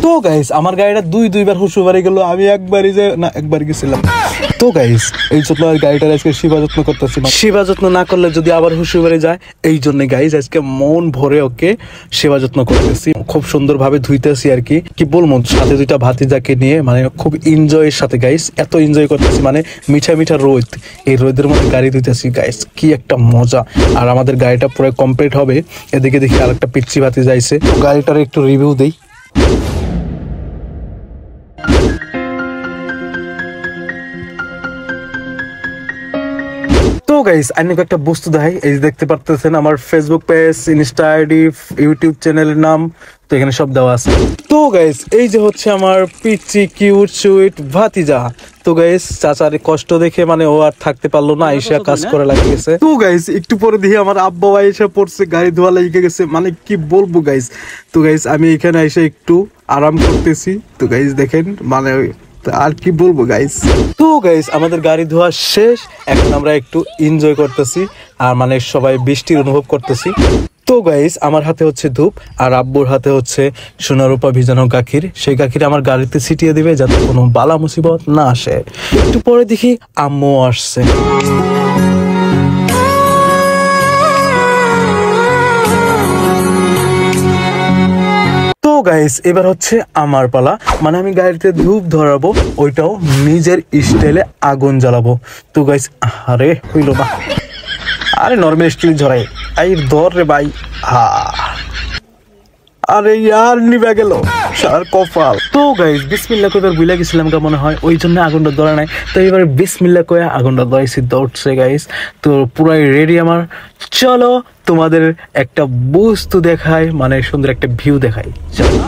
তো গাইস আমার গাড়িটা দুইবার হুশুবাড়ি গেল, আমি একবারই যে না একবার গেছিলাম। তো গাইস এই জন্য গাড়িটার আজকে সেবা যত্ন করতেছি, সেবা যত্ন না করলে যদি আবার হুশুবাড়ি যায়, এই জন্য গাইস আজকে মন ভরে ওকে সেবা যত্ন করতেছি, খুব সুন্দর ভাবে ধুইতেছি আর কি। কি বলবো, সাথে দুইটা ভাতিজাকে নিয়ে মানে খুব এনজয়ের সাথে গাইস, এত এনজয় করতেছি মানে মিঠা মিঠা রোদ, এই রোদের মধ্যে গাড়ি ধুইতেছি গাইস, কি একটা মজা। আর আমাদের গাড়িটা পুরো কমপ্লিট হবে, এদিকে দেখি আর একটা পিচ্চি ভাতি যাইছে, গাড়িটার একটু রিভিউ দেই। তো গাইস আমি একটা বস্তু দেখাই, এই যে দেখতে পারতেছেন আমার Facebook page, Insta ID, YouTube চ্যানেলের নাম, তো এখানে সব দেওয়া আছে। তো গাইস এই যে হচ্ছে আমার পিচ্চি কিউট সুইট ভাতিজা। তো গাইস চাচার কষ্ট দেখে মানে ও আর থাকতে পারলো না, আইসা কাজ করে লাগিয়ে গেছে। তো গাইস একটু পরে দিয়ে আমার আব্বা এসে পড়ছে, গাড়ি ধোয়া লেগে গেছে, মানে কি বলবো গাইস। তো গাইস আমি এখানে এসে একটু আরাম করতেছি। তো গাইস দেখেন মানে আর কি বলবো গাইস। তো গাইস আমাদের গাড়ি ধোয়া শেষ, এখন আমরা একটু এনজয় করতেছি আর মানে সবাই বৃষ্টির অনুভব করতেছি। তো গাইস আমার হাতে হচ্ছে ধূপ আর আব্বুর হাতে হচ্ছে সোনা রূপা ভিজানো গাখির, সেই গাখির আমার গাড়িতে ছিটিয়ে দিবে যাতে কোনো বালা মুসিবত না আসে। একটু পরে দেখি আম্মু আসছে। তো গাইস এবার হচ্ছে আমার পালা, মানে আমি গাড়িতে ধূপ ধরাবো, ওইটাও নিজের স্টাইলে আগুন জ্বালাবো। তো গাইস আরে হইল না, আরে নর্মাল স্টিল ঝরাই আই ধর রে ভাই, আরে ইয়ার নিভে গেল সার কপাল। তো গাইস বিসমিল্লাহ কইবার ভুলে গেছিলাম মনে হয়, ওই জন্য আগুনটা ধরে নাই। তো এবারে বিসমিল্লাহ কয়ে আগুনটা ধরাইছি, ধরছে গাইস। তো পুরাই রেডি আমার, চলো তোমাদের একটা বস্তু দেখাই, মানে সুন্দর একটা ভিউ দেখাই, চলো।